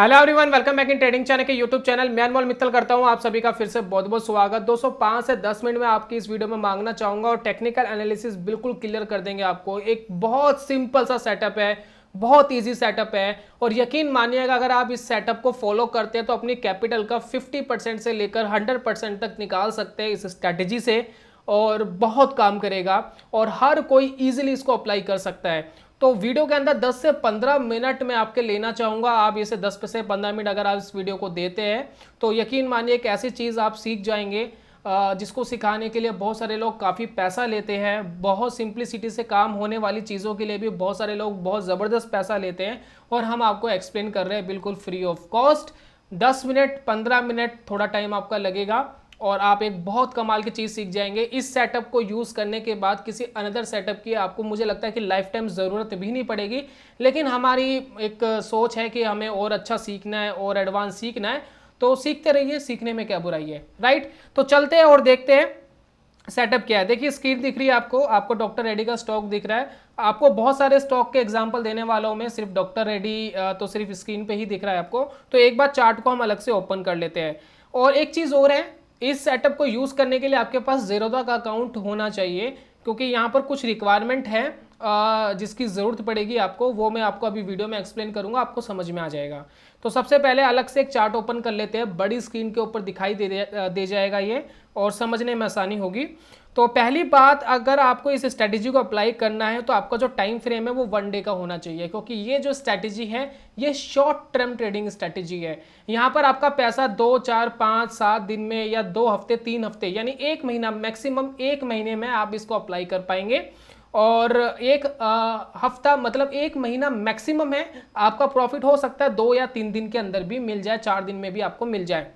Hello everyone, welcome back in trading channel के YouTube channel. मैं अनमोल मित्तल करता हूं आप सभी का फिर से बहुत बहुत स्वागत। दोस्तों 5 से 10 मिनट में आपकी इस वीडियो में मांगना चाहूंगा और टेक्निकल एनालिसिस बिल्कुल क्लियर कर देंगे आपको। एक बहुत सिंपल सा सेटअप है, बहुत इजी सेटअप है और यकीन मानिएगा अगर आप इस सेटअप को फॉलो करते हैं तो अपनी कैपिटल का 50% से लेकर 100% तक निकाल सकते हैं इस स्ट्रैटेजी से और बहुत काम करेगा और हर कोई इजीली इसको अप्लाई कर सकता है। तो वीडियो के अंदर 10 से 15 मिनट में आपके लेना चाहूँगा। आप इसे 10 से 15 मिनट अगर आप इस वीडियो को देते हैं तो यकीन मानिए एक ऐसी चीज़ आप सीख जाएंगे जिसको सिखाने के लिए बहुत सारे लोग काफ़ी पैसा लेते हैं। बहुत सिंप्लिसिटी से काम होने वाली चीज़ों के लिए भी बहुत सारे लोग बहुत ज़बरदस्त पैसा लेते हैं और हम आपको एक्सप्लेन कर रहे हैं बिल्कुल free of cost. 10 minute 15 minute थोड़ा टाइम आपका लगेगा और आप एक बहुत कमाल की चीज़ सीख जाएंगे। इस सेटअप को यूज़ करने के बाद किसी अनदर सेटअप की आपको मुझे लगता है कि लाइफ टाइम ज़रूरत भी नहीं पड़ेगी, लेकिन हमारी एक सोच है कि हमें और अच्छा सीखना है और एडवांस सीखना है, तो सीखते रहिए, सीखने में क्या बुराई है, राइट। तो चलते हैं और देखते हैं सेटअप क्या है। देखिए स्क्रीन दिख रही है आपको डॉक्टर रेड्डी का स्टॉक दिख रहा है। आपको बहुत सारे स्टॉक के एग्जांपल देने वाला हूं मैं, सिर्फ डॉक्टर रेड्डी तो सिर्फ स्क्रीन पे ही दिख रहा है आपको। तो एक बार चार्ट को हम अलग से ओपन कर लेते हैं। और एक चीज़ और है, इस सेटअप को यूज़ करने के लिए आपके पास ज़ेरोधा का अकाउंट होना चाहिए, क्योंकि यहाँ पर कुछ रिक्वायरमेंट है जिसकी ज़रूरत पड़ेगी आपको। वो मैं आपको अभी वीडियो में एक्सप्लेन करूँगा, आपको समझ में आ जाएगा। तो सबसे पहले अलग से एक चार्ट ओपन कर लेते हैं, बड़ी स्क्रीन के ऊपर दिखाई दे जाएगा ये और समझने में आसानी होगी। तो पहली बात, अगर आपको इस स्ट्रैटेजी को अप्लाई करना है तो आपका जो टाइम फ्रेम है वो 1 डे का होना चाहिए, क्योंकि ये जो स्ट्रैटेजी है ये शॉर्ट टर्म ट्रेडिंग स्ट्रैटेजी है। यहाँ पर आपका पैसा 2, 4, 5, 7 दिन में या 2 हफ्ते 3 हफ्ते यानी 1 महीना, मैक्सिमम 1 महीने में आप इसको अप्लाई कर पाएंगे। और एक हफ्ता मतलब 1 महीना मैक्सिमम है। आपका प्रॉफिट हो सकता है 2 या 3 दिन के अंदर भी मिल जाए, 4 दिन में भी आपको मिल जाए,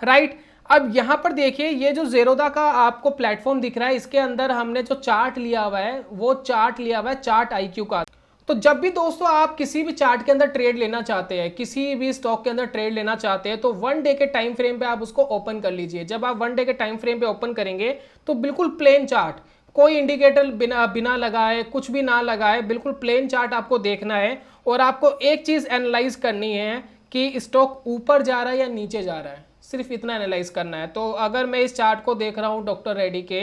राइट। अब यहां पर देखिए ये जो ज़ेरोधा का आपको प्लेटफॉर्म दिख रहा है, इसके अंदर हमने जो चार्ट लिया हुआ है वो चार्ट लिया हुआ है चार्ट आईक्यू का। तो जब भी दोस्तों आप किसी भी चार्ट के अंदर ट्रेड लेना चाहते हैं, किसी भी स्टॉक के अंदर ट्रेड लेना चाहते हैं, तो 1 डे के टाइम फ्रेम पे आप उसको ओपन कर लीजिए। जब आप 1 डे के टाइम फ्रेम पे ओपन करेंगे तो बिल्कुल प्लेन चार्ट, कोई इंडिकेटर बिना लगाए, कुछ भी ना लगाए, बिल्कुल प्लेन चार्ट आपको देखना है। और आपको एक चीज एनालाइज करनी है कि स्टॉक ऊपर जा रहा है या नीचे जा रहा है, सिर्फ इतना एनालाइज करना है। तो अगर मैं इस चार्ट को देख रहा हूं डॉक्टर रेड्डी के,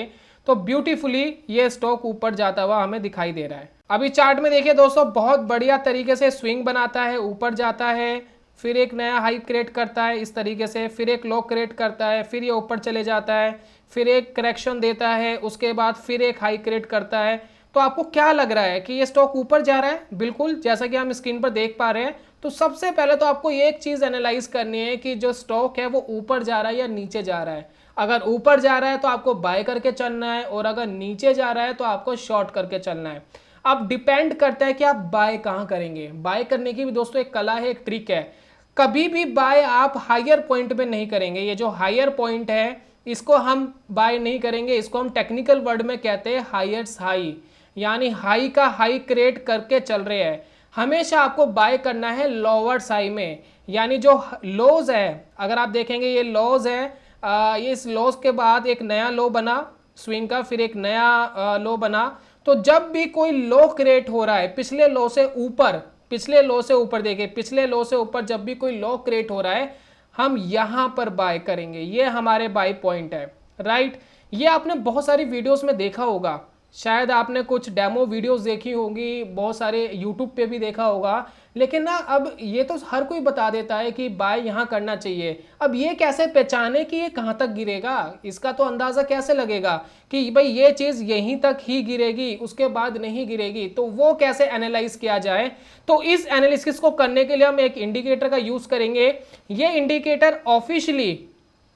तो ब्यूटीफुली ये स्टॉक ऊपर जाता हुआ हमें दिखाई दे रहा है। अभी चार्ट में देखिए दोस्तों, बहुत बढ़िया तरीके से स्विंग बनाता है, ऊपर जाता है, फिर एक नया हाई क्रिएट करता है इस तरीके से, फिर एक लो क्रिएट करता है, फिर ये ऊपर चले जाता है, फिर एक करेक्शन देता है, उसके बाद फिर एक हाई क्रिएट करता है। तो आपको क्या लग रहा है कि ये स्टॉक ऊपर जा रहा है? बिल्कुल जैसा कि हम स्क्रीन पर देख पा रहे हैं। तो सबसे पहले तो आपको एक चीज एनालाइज करनी है कि जो स्टॉक है वो ऊपर जा रहा है या नीचे जा रहा है। अगर ऊपर जा रहा है तो आपको बाय करके चलना है और अगर नीचे जा रहा है तो आपको शॉर्ट करके चलना है। अब डिपेंड करता है कि आप बाय कहां करेंगे। बाय करने की भी दोस्तों एक कला है, एक ट्रिक है। कभी भी बाय आप हायर पॉइंट पे नहीं करेंगे। ये जो हायर पॉइंट है इसको हम बाय नहीं करेंगे, इसको हम टेक्निकल वर्ड में कहते हैं हायर्स हाई, यानी हाई का हाई क्रिएट करके चल रहे हैं। हमेशा आपको बाय करना है लोअर हाई में, यानी जो लोज है, अगर आप देखेंगे ये लोज है, ये इस लोज के बाद एक नया लो बना स्विंग का, फिर एक नया लो बना। तो जब भी कोई लो क्रिएट हो रहा है पिछले लो से ऊपर, पिछले लो से ऊपर, देखिए पिछले लो से ऊपर जब भी कोई लो क्रिएट हो रहा है हम यहां पर बाय करेंगे। ये हमारे बाय पॉइंट है, राइट। ये आपने बहुत सारी वीडियोस में देखा होगा, शायद आपने कुछ डेमो वीडियोस देखी होंगी, बहुत सारे यूट्यूब पे भी देखा होगा, लेकिन ना अब ये तो हर कोई बता देता है कि बाय यहाँ करना चाहिए। अब ये कैसे पहचाने कि ये कहाँ तक गिरेगा? इसका तो अंदाज़ा कैसे लगेगा कि भाई ये चीज़ यहीं तक ही गिरेगी, उसके बाद नहीं गिरेगी? तो वो कैसे एनालाइज किया जाए? तो इस एनालिसिस को करने के लिए हम एक इंडिकेटर का यूज़ करेंगे। ये इंडिकेटर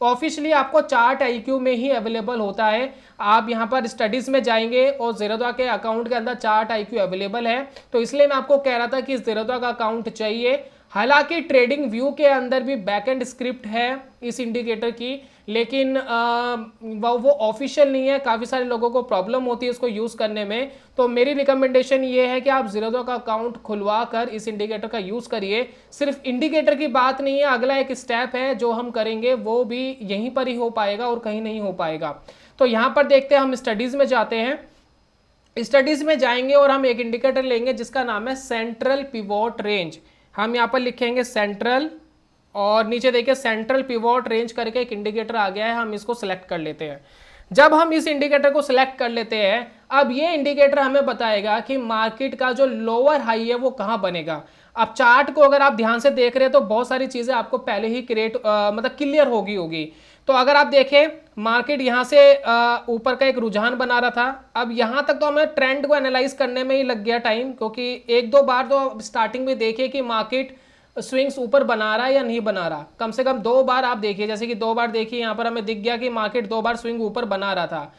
ऑफिशियली आपको चार्ट आईक्यू में ही अवेलेबल होता है। आप यहाँ पर स्टडीज में जाएंगे और ज़ेरोधा के अकाउंट के अंदर चार्ट आईक्यू अवेलेबल है, तो इसलिए मैं आपको कह रहा था कि ज़ेरोधा का अकाउंट चाहिए। हालांकि ट्रेडिंग व्यू के अंदर भी बैकएंड स्क्रिप्ट है इस इंडिकेटर की, लेकिन वो ऑफिशियल नहीं है। काफ़ी सारे लोगों को प्रॉब्लम होती है इसको यूज़ करने में। तो मेरी रिकमेंडेशन ये है कि आप ज़ेरोधा का अकाउंट खुलवा कर इस इंडिकेटर का यूज़ करिए। सिर्फ इंडिकेटर की बात नहीं है, अगला एक स्टेप है जो हम करेंगे वो भी यहीं पर ही हो पाएगा और कहीं नहीं हो पाएगा। तो यहाँ पर देखते हैं, हम स्टडीज़ में जाते हैं। स्टडीज़ में जाएंगे और हम एक इंडिकेटर लेंगे जिसका नाम है सेंट्रल पिवोट रेंज। हम यहाँ पर लिखेंगे सेंट्रल, और नीचे देखिए सेंट्रल पिवोट रेंज करके एक इंडिकेटर आ गया है, हम इसको सिलेक्ट कर लेते हैं। जब हम इस इंडिकेटर को सिलेक्ट कर लेते हैं, अब ये इंडिकेटर हमें बताएगा कि मार्केट का जो लोअर हाई है वो कहां बनेगा। अब चार्ट को अगर आप ध्यान से देख रहे हैं तो बहुत सारी चीजें आपको पहले ही मतलब क्लियर होगी। तो अगर आप देखें, मार्केट यहां से ऊपर का एक रुझान बना रहा था। अब यहां तक तो हमें ट्रेंड को एनालाइज करने में ही लग गया टाइम, क्योंकि एक दो बार तो स्टार्टिंग में देखिए कि मार्केट स्विंग्स ऊपर बना रहा है या नहीं बना रहा। कम से कम 2 बार आप देखिए, जैसे कि 2 बार देखिए यहाँ पर हमें दिख गया कि मार्केट 2 बार स्विंग ऊपर बना रहा था।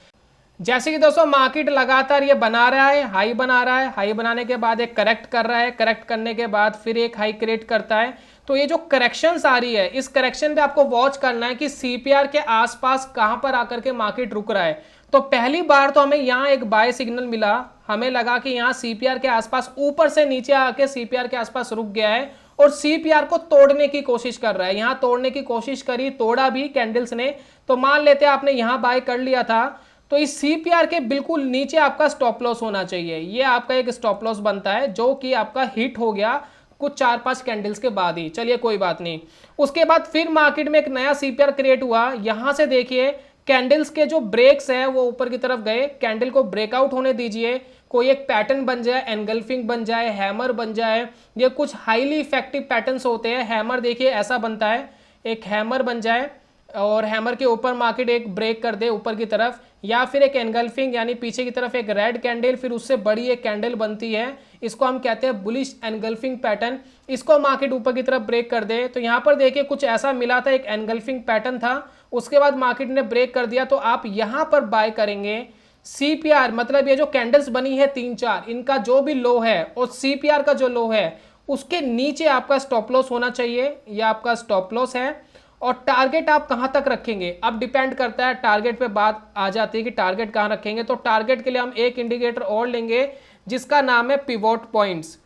जैसे कि दोस्तों मार्केट लगातार ये बना रहा है, हाई बना रहा है, हाई बनाने के बाद एक करेक्ट कर रहा है, करेक्ट करने के बाद फिर एक हाई क्रिएट करता है। तो ये जो करेक्शंस आ रही है, इस करेक्शन पे आपको वॉच करना है कि सीपीआर के आसपास कहां पर आकर के मार्केट रुक रहा है। तो पहली बार तो हमें यहाँ एक बाय सिग्नल मिला, हमें लगा कि यहाँ सीपीआर के आसपास ऊपर से नीचे आके सीपीआर के आसपास रुक गया है और सीपीआर को तोड़ने की कोशिश कर रहा है। यहां तोड़ने की कोशिश करी, तोड़ा भी कैंडल्स ने। तो मान लेते हैं आपने यहां बाय कर लिया था, तो इस सीपीआर के बिल्कुल नीचे आपका स्टॉप लॉस होना चाहिए। ये आपका एक स्टॉप लॉस बनता है जो कि आपका हिट हो गया कुछ 4-5 कैंडल्स के बाद ही। चलिए कोई बात नहीं। उसके बाद फिर मार्केट में एक नया सीपीआर क्रिएट हुआ। यहां से देखिए कैंडल्स के जो ब्रेक्स है वो ऊपर की तरफ गए, कैंडल को ब्रेकआउट होने दीजिए, कोई एक पैटर्न बन जाए, एनगल्फिंग बन जाए, हैमर बन जाए। ये कुछ हाईली इफेक्टिव पैटर्न्स होते हैं। हैमर देखिए ऐसा बनता है, एक हैमर बन जाए और हैमर के ऊपर मार्केट एक ब्रेक कर दे ऊपर की तरफ, या फिर एक एनगल्फिंग यानी पीछे की तरफ एक रेड कैंडल, फिर उससे बड़ी एक कैंडल बनती है, इसको हम कहते हैं बुलिश एनगल्फिंग पैटर्न। इसको मार्केट ऊपर की तरफ ब्रेक कर दे। तो यहाँ पर देखिए कुछ ऐसा मिला था, एक एनगल्फिंग पैटर्न था, उसके बाद मार्केट ने ब्रेक कर दिया। तो आप यहाँ पर बाय करेंगे सीपीआर, मतलब ये जो कैंडल्स बनी है 3-4, इनका जो भी लो है और सीपीआर का जो लो है उसके नीचे आपका स्टॉप लॉस होना चाहिए। यह आपका स्टॉप लॉस है। और टारगेट आप कहां तक रखेंगे, अब डिपेंड करता है, टारगेट पे बात आ जाती है कि टारगेट कहां रखेंगे। तो टारगेट के लिए हम एक इंडिकेटर और लेंगे जिसका नाम है पिवोट पॉइंट्स।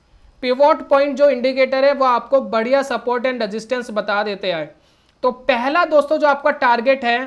पिवोट पॉइंट जो इंडिकेटर है वो आपको बढ़िया सपोर्ट एंड रेजिस्टेंस बता देते हैं। तो पहला दोस्तों जो आपका टारगेट है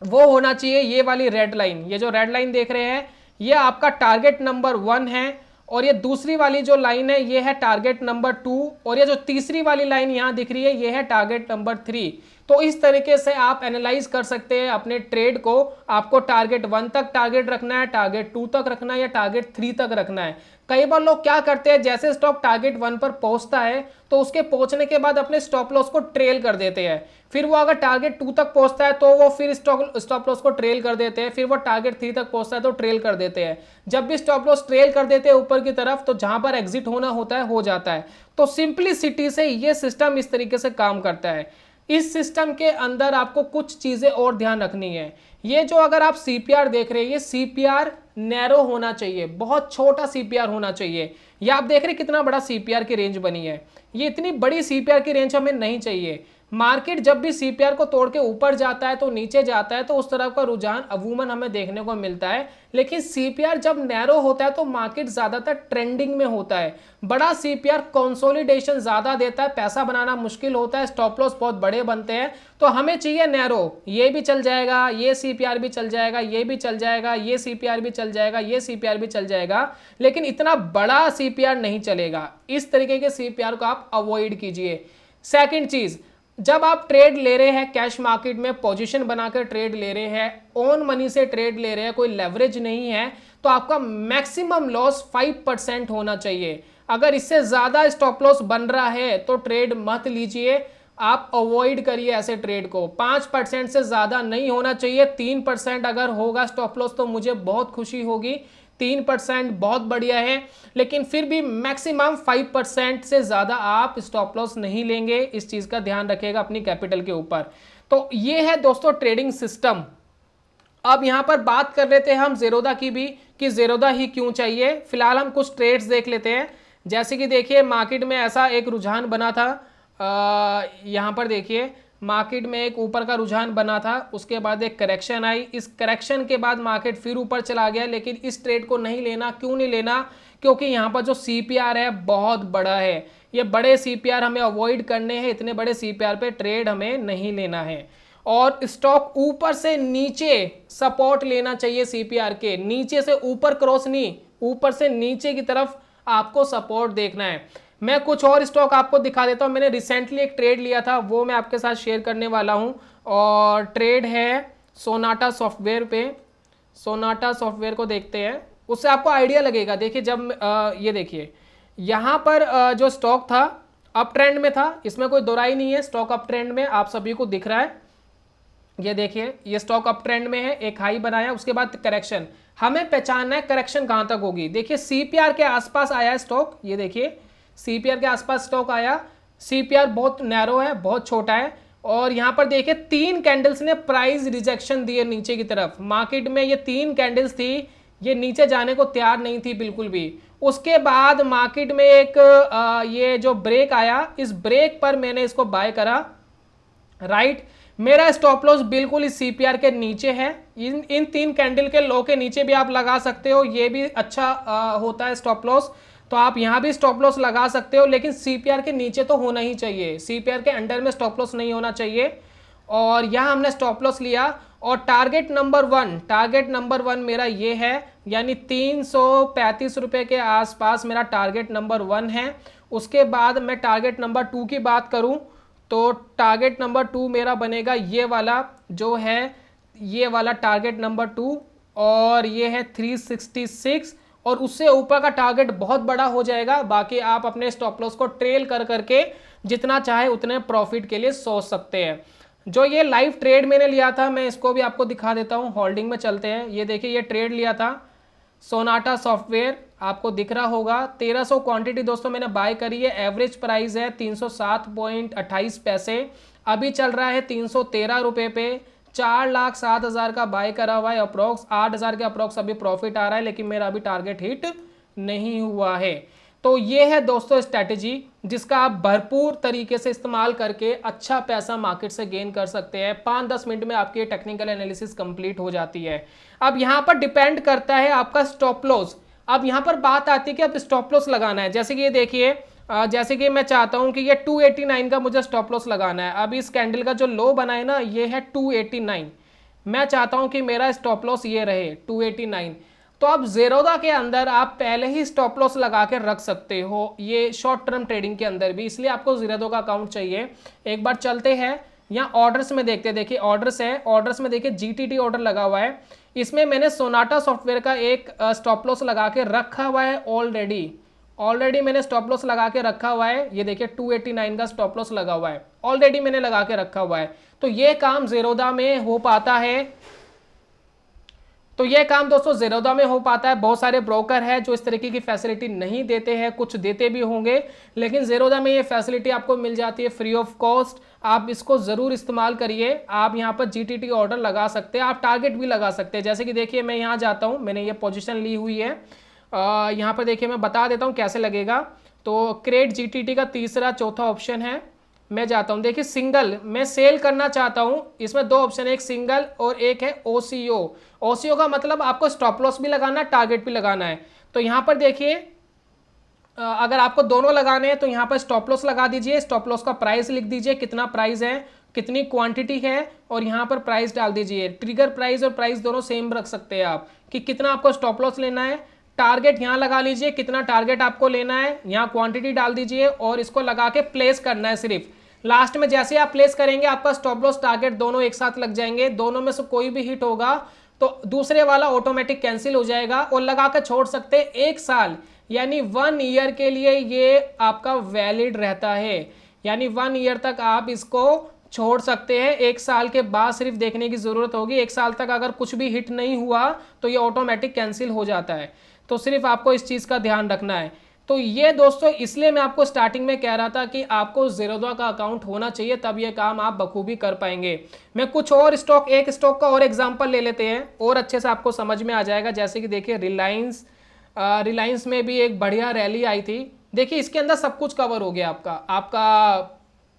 वो होना चाहिए ये वाली रेड लाइन। ये जो रेड लाइन देख रहे हैं ये आपका टारगेट नंबर 1 है, और ये दूसरी वाली जो लाइन है ये है टारगेट नंबर 2, और ये जो तीसरी वाली लाइन यहाँ दिख रही है ये है टारगेट नंबर 3। तो इस तरीके से आप एनालाइज कर सकते हैं अपने ट्रेड को। आपको टारगेट 1 तक टारगेट रखना है, टारगेट 2 तक रखना है, या टारगेट 3 तक रखना है। कई बार लोग क्या करते हैं, जैसे स्टॉक टारगेट 1 पर पहुंचता है तो उसके पहुंचने के बाद अपने स्टॉप लॉस को ट्रेल कर देते हैं। फिर वो अगर टारगेट 2 तक पहुंचता है तो वो फिर स्टॉप लॉस को ट्रेल कर देते हैं। फिर वो टारगेट 3 तक पहुंचता है तो ट्रेल कर देते हैं। जब भी स्टॉप लॉस ट्रेल कर देते हैं ऊपर की तरफ, तो जहां पर एग्जिट होना होता है हो जाता है। तो सिंपलिसिटी से ये सिस्टम इस तरीके से काम करता है। इस सिस्टम के अंदर आपको कुछ चीजें और ध्यान रखनी है। ये जो अगर आप सीपीआर देख रहे हैं, ये सीपीआर नैरो होना चाहिए, बहुत छोटा सीपीआर होना चाहिए। ये आप देख रहे हैं कितना बड़ा सीपीआर की रेंज बनी है। ये इतनी बड़ी सीपीआर की रेंज हमें नहीं चाहिए। मार्केट जब भी सीपीआर को तोड़ के ऊपर जाता है तो नीचे जाता है, तो उस तरह का रुझान अमूमन हमें देखने को मिलता है। लेकिन सीपीआर जब नैरो होता है तो मार्केट ज्यादातर ट्रेंडिंग में होता है। बड़ा सीपीआर कंसोलिडेशन ज्यादा देता है, पैसा बनाना मुश्किल होता है, स्टॉप लॉस बहुत बड़े बनते हैं। तो हमें चाहिए नैरो। ये भी चल जाएगा, ये सीपीआर भी चल जाएगा, ये भी चल जाएगा, ये सीपीआर भी चल जाएगा, ये सीपीआर भी चल जाएगा, लेकिन इतना बड़ा सीपीआर नहीं चलेगा। इस तरीके के सीपीआर को आप अवॉइड कीजिए। सेकंड चीज, जब आप ट्रेड ले रहे हैं कैश मार्केट में, पोजीशन बनाकर ट्रेड ले रहे हैं, ओन मनी से ट्रेड ले रहे हैं, कोई लेवरेज नहीं है, तो आपका मैक्सिमम लॉस 5% होना चाहिए। अगर इससे ज्यादा स्टॉप लॉस बन रहा है तो ट्रेड मत लीजिए, आप अवॉइड करिए ऐसे ट्रेड को। 5% से ज्यादा नहीं होना चाहिए। 3% अगर होगा स्टॉप लॉस तो मुझे बहुत खुशी होगी। 3% बहुत बढ़िया है, लेकिन फिर भी मैक्सिमम 5% से ज्यादा आप स्टॉप लॉस नहीं लेंगे। इस चीज का ध्यान रखिएगा अपनी कैपिटल के ऊपर। तो ये है दोस्तों ट्रेडिंग सिस्टम। अब यहां पर बात कर लेते हैं हम ज़ीरोधा की भी, कि ज़ीरोधा ही क्यों चाहिए। फिलहाल हम कुछ ट्रेड्स देख लेते हैं। जैसे कि देखिए मार्केट में ऐसा एक रुझान बना था, यहां पर देखिए मार्केट में एक ऊपर का रुझान बना था, उसके बाद एक करेक्शन आई। इस करेक्शन के बाद मार्केट फिर ऊपर चला गया, लेकिन इस ट्रेड को नहीं लेना। क्यों नहीं लेना? क्योंकि यहाँ पर जो सीपीआर है बहुत बड़ा है। ये बड़े सीपीआर हमें अवॉइड करने हैं, इतने बड़े सीपीआर पे ट्रेड हमें नहीं लेना है। और स्टॉक ऊपर से नीचे सपोर्ट लेना चाहिए सीपीआर के, नीचे से ऊपर क्रॉस नहीं, ऊपर से नीचे की तरफ आपको सपोर्ट देखना है। मैं कुछ और स्टॉक आपको दिखा देता हूँ। मैंने रिसेंटली एक ट्रेड लिया था, वो मैं आपके साथ शेयर करने वाला हूँ, और ट्रेड है सोनाटा सॉफ्टवेयर पे। सोनाटा सॉफ्टवेयर को देखते हैं, उससे आपको आइडिया लगेगा। देखिए जब ये देखिए यहाँ पर जो स्टॉक था अप ट्रेंड में था, इसमें कोई दोराई नहीं है, स्टॉक अप ट्रेंड में आप सभी को दिख रहा है। ये देखिए ये स्टॉक अप ट्रेंड में है, एक हाई बनाया, उसके बाद करेक्शन। हमें पहचानना है करेक्शन कहां तक होगी। देखिए सीपीआर के आसपास आया है स्टॉक, ये देखिए सीपीआर के आसपास स्टॉक आया। सीपीआर बहुत नैरो है, बहुत छोटा है, और यहां पर देखिए 3 कैंडल्स ने प्राइस रिजेक्शन दिए नीचे की तरफ। मार्केट में ये 3 कैंडल्स थी, ये नीचे जाने को तैयार नहीं थी बिल्कुल भी। उसके बाद मार्केट में एक ये जो ब्रेक आया, इस ब्रेक पर मैंने इसको बाय करा, राइट। मेरा स्टॉप लॉस बिल्कुल इस सीपीआर के नीचे है। इन 3 कैंडल के लो के नीचे भी आप लगा सकते हो, ये भी अच्छा होता है स्टॉप लॉस। तो आप यहां भी स्टॉप लॉस लगा सकते हो, लेकिन सीपीआर के नीचे तो होना ही चाहिए, सीपीआर के अंडर में स्टॉप लॉस नहीं होना चाहिए। और यहां हमने स्टॉप लॉस लिया, और टारगेट नंबर वन मेरा ये है, यानी 335 रुपए के आसपास मेरा टारगेट नंबर 1 है। उसके बाद मैं टारगेट नंबर 2 की बात करूं तो टारगेट नंबर 2 मेरा बनेगा ये वाला, जो है ये वाला टारगेट नंबर 2, और ये है 366, और उससे ऊपर का टारगेट बहुत बड़ा हो जाएगा। बाकी आप अपने स्टॉप लॉस को ट्रेल कर करके जितना चाहे उतने प्रॉफिट के लिए सोच सकते हैं। जो ये लाइव ट्रेड मैंने लिया था, मैं इसको भी आपको दिखा देता हूँ। होल्डिंग में चलते हैं, ये देखिए ये ट्रेड लिया था सोनाटा सॉफ्टवेयर, आपको दिख रहा होगा। 1300 क्वांटिटी दोस्तों मैंने बाय करी है। एवरेज प्राइस है 307.28 पैसे, अभी चल रहा है 313 रुपये पे। 4,07,000 का बाय करा हुआ है, अप्रोक्स 8,000 के अप्रोक्स अभी प्रॉफिट आ रहा है, लेकिन मेरा अभी टारगेट हिट नहीं हुआ है। तो ये है दोस्तों स्ट्रैटेजी, जिसका आप भरपूर तरीके से इस्तेमाल करके अच्छा पैसा मार्केट से गेन कर सकते हैं। 5-10 मिनट में आपकी टेक्निकल एनालिसिस कंप्लीट हो जाती है। अब यहाँ पर डिपेंड करता है आपका स्टॉप लॉस। अब यहाँ पर बात आती है कि अब स्टॉप लॉस लगाना है। जैसे कि ये देखिए, जैसे कि मैं चाहता हूँ कि ये 289 का मुझे स्टॉप लॉस लगाना है। अब इस कैंडल का जो लो बना है ना, ये है 289। मैं चाहता हूँ कि मेरा स्टॉप लॉस ये रहे 289। तो अब ज़ेरोधा के अंदर आप पहले ही स्टॉप लॉस लगा के रख सकते हो, ये शॉर्ट टर्म ट्रेडिंग के अंदर भी, इसलिए आपको ज़ेरोधा का अकाउंट चाहिए। एक बार चलते हैं यहाँ ऑर्डर्स में देखते हैं। देखिए ऑर्डर्स है, ऑर्डर्स में देखिए जीटीटी ऑर्डर लगा हुआ है। इसमें मैंने सोनाटा सॉफ्टवेयर का एक स्टॉप लॉस लगा के रखा हुआ है ऑलरेडी मैंने स्टॉप लॉस लगा के रखा हुआ है। ये देखिए 289 का स्टॉप लॉस लगा हुआ है, ऑलरेडी मैंने लगा के रखा हुआ है। तो ये काम ज़ेरोधा में हो पाता है, तो ये काम दोस्तों ज़ेरोधा में हो पाता है। बहुत सारे ब्रोकर हैं जो इस तरीके की फैसिलिटी नहीं देते हैं, कुछ देते भी होंगे, लेकिन ज़ेरोधा में ये फैसिलिटी आपको मिल जाती है फ्री ऑफ कॉस्ट। आप इसको ज़रूर इस्तेमाल करिए। आप यहाँ पर जीटीटी ऑर्डर लगा सकते हैं, आप टारगेट भी लगा सकते हैं। जैसे कि देखिए मैं यहाँ जाता हूँ, मैंने ये पोजीशन ली हुई है। यहाँ पर देखिए मैं बता देता हूँ कैसे लगेगा। तो क्रिएट जीटीटी का तीसरा चौथा ऑप्शन है, मैं जाता हूं। देखिए सिंगल मैं सेल करना चाहता हूं, इसमें 2 ऑप्शन है, एक सिंगल और एक है ओसीओ। ओसीओ का मतलब आपको स्टॉप लॉस भी लगाना है, टारगेट भी लगाना है। तो यहां पर देखिए अगर आपको दोनों लगाने हैं तो यहां पर स्टॉप लॉस लगा दीजिए, स्टॉप लॉस का प्राइस लिख दीजिए, कितना प्राइस है, कितनी क्वांटिटी है, और यहां पर प्राइस डाल दीजिए। ट्रिगर प्राइस और प्राइस दोनों सेम रख सकते हैं आप, कि कितना आपको स्टॉप लॉस लेना है। टारगेट यहां लगा लीजिए, कितना टारगेट आपको लेना है, यहां क्वांटिटी डाल दीजिए, और इसको लगा के प्लेस करना है सिर्फ। लास्ट में जैसे आप प्लेस करेंगे आपका स्टॉप लॉस टारगेट दोनों एक साथ लग जाएंगे। दोनों में से कोई भी हिट होगा तो दूसरे वाला ऑटोमेटिक कैंसिल हो जाएगा, और लगा कर छोड़ सकते हैं 1 साल, यानी 1 ईयर के लिए ये आपका वैलिड रहता है। यानी 1 ईयर तक आप इसको छोड़ सकते हैं। 1 साल के बाद सिर्फ देखने की जरूरत होगी। 1 साल तक अगर कुछ भी हिट नहीं हुआ तो ये ऑटोमेटिक कैंसिल हो जाता है। तो सिर्फ आपको इस चीज का ध्यान रखना है। तो ये दोस्तों इसलिए मैं आपको स्टार्टिंग में कह रहा था कि आपको ज़ेरोधा का अकाउंट होना चाहिए, तब ये काम आप बखूबी कर पाएंगे। मैं कुछ और स्टॉक, एक स्टॉक का और एग्जांपल ले लेते हैं, और अच्छे से आपको समझ में आ जाएगा। जैसे कि देखिए रिलायंस में भी एक बढ़िया रैली आई थी। देखिए इसके अंदर सब कुछ कवर हो गया आपका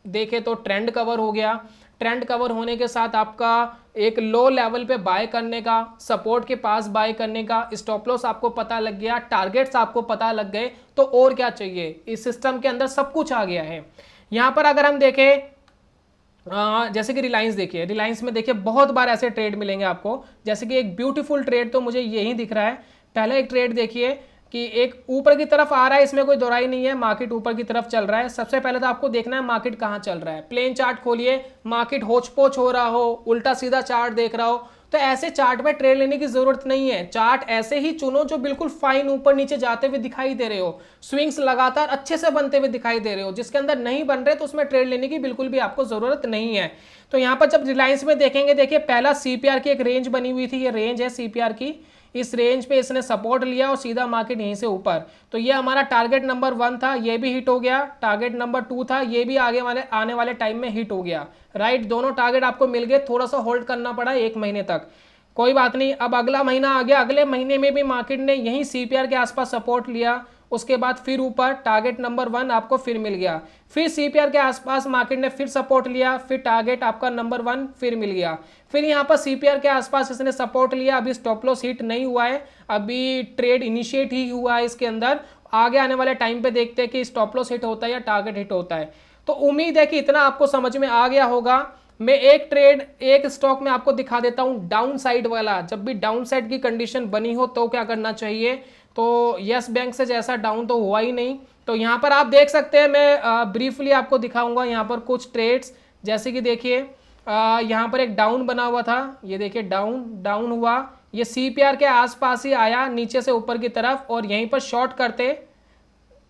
देखे तो ट्रेंड कवर हो गया। ट्रेंड कवर होने के साथ आपका एक लो लेवल पे बाय करने का, सपोर्ट के पास बाय करने का, स्टॉप लॉस आपको पता लग गया, टारगेट्स आपको पता लग गए, तो और क्या चाहिए। इस सिस्टम के अंदर सब कुछ आ गया है। यहाँ पर अगर हम देखें जैसे कि रिलायंस, देखिए रिलायंस में देखिए बहुत बार ऐसे ट्रेड मिलेंगे आपको। जैसे कि एक ब्यूटीफुल ट्रेड तो मुझे यही दिख रहा है। पहला एक ट्रेड देखिए कि एक ऊपर की तरफ आ रहा है, इसमें कोई दोराई नहीं है, मार्केट ऊपर की तरफ चल रहा है। सबसे पहले तो आपको देखना है मार्केट कहाँ चल रहा है। प्लेन चार्ट खोलिए, मार्केट होच पोच हो रहा हो, उल्टा सीधा चार्ट देख रहा हो, तो ऐसे चार्ट में ट्रेड लेने की जरूरत नहीं है। चार्ट ऐसे ही चुनो जो बिल्कुल फाइन ऊपर नीचे जाते हुए दिखाई दे रहे हो, स्विंग्स लगातार अच्छे से बनते हुए दिखाई दे रहे हो। जिसके अंदर नहीं बन रहे तो उसमें ट्रेड लेने की बिल्कुल भी आपको जरूरत नहीं है। तो यहाँ पर जब रिलायंस में देखेंगे, देखिए पहला सीपीआर की एक रेंज बनी हुई थी, ये रेंज है सीपीआर की, इस रेंज पे इसने सपोर्ट लिया और सीधा मार्केट यहीं से ऊपर। तो ये हमारा टारगेट नंबर 1 था, ये भी हिट हो गया। टारगेट नंबर 2 था, ये भी आने वाले टाइम में हिट हो गया। राइट, दोनों टारगेट आपको मिल गए। थोड़ा सा होल्ड करना पड़ा 1 महीने तक, कोई बात नहीं। अब अगला महीना आ गया, अगले महीने में भी मार्केट ने यहीं सीपीआर के आसपास सपोर्ट लिया, उसके बाद फिर ऊपर टारगेट नंबर 1 आपको फिर मिल गया। फिर सीपीआर के आसपास मार्केट ने फिर सपोर्ट लिया, फिर टारगेट आपका नंबर 1 फिर मिल गया। फिर यहाँ पर सीपीआर के आसपास इसने सपोर्ट लिया, अभी स्टॉप लॉस हिट नहीं हुआ है, अभी ट्रेड इनिशिएट ही हुआ है इसके अंदर। आगे आने वाले टाइम पे देखते हैं कि स्टॉप लॉस हिट होता है या टारगेट हिट होता है। तो उम्मीद है कि इतना आपको समझ में आ गया होगा। मैं एक ट्रेड एक स्टॉक में आपको दिखा देता हूं डाउन साइड वाला। जब भी डाउन साइड की कंडीशन बनी हो तो क्या करना चाहिए। तो यस बैंक से जैसा डाउन तो हुआ ही नहीं, तो यहाँ पर आप देख सकते हैं, मैं ब्रीफली आपको दिखाऊंगा यहाँ पर कुछ ट्रेड्स। जैसे कि देखिए यहाँ पर एक डाउन बना हुआ था, ये देखिए डाउन हुआ, ये सीपीआर के आसपास ही आया नीचे से ऊपर की तरफ, और यहीं पर शॉर्ट करते,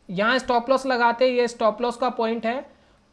यहाँ स्टॉप लॉस लगाते, ये स्टॉप लॉस का पॉइंट है,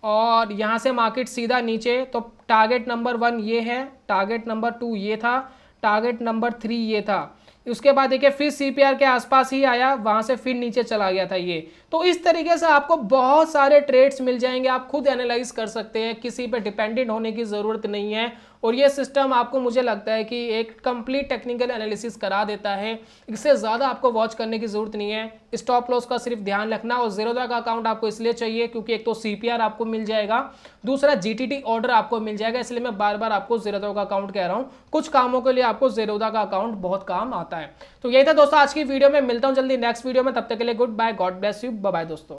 और यहाँ से मार्केट सीधा नीचे। तो टारगेट नंबर 1 ये है, टारगेट नंबर 2 ये था, टारगेट नंबर 3 ये था। उसके बाद देखिए फिर सीपीआर के आसपास ही आया, वहाँ से फिर नीचे चला गया था ये। तो इस तरीके से आपको बहुत सारे ट्रेड्स मिल जाएंगे, आप खुद एनालाइज कर सकते हैं, किसी पे डिपेंडेंट होने की ज़रूरत नहीं है। और ये सिस्टम आपको, मुझे लगता है कि एक कंप्लीट टेक्निकल एनालिसिस करा देता है। इससे ज़्यादा आपको वॉच करने की ज़रूरत नहीं है। स्टॉप लॉस का सिर्फ ध्यान रखना, और ज़ीरोधा का अकाउंट आपको इसलिए चाहिए क्योंकि एक तो सीपीआर आपको मिल जाएगा, दूसरा जीटीटी ऑर्डर आपको मिल जाएगा। इसलिए मैं बार बार आपको ज़ीरोधा का अकाउंट कह रहा हूँ, कुछ कामों के लिए आपको ज़ीरोधा का अकाउंट बहुत काम आता है। तो यही था दोस्तों आज की वीडियो में, मिलता हूँ जल्दी नेक्स्ट वीडियो में, तब तक के लिए good bye, God bless you, bye bye दोस्तों।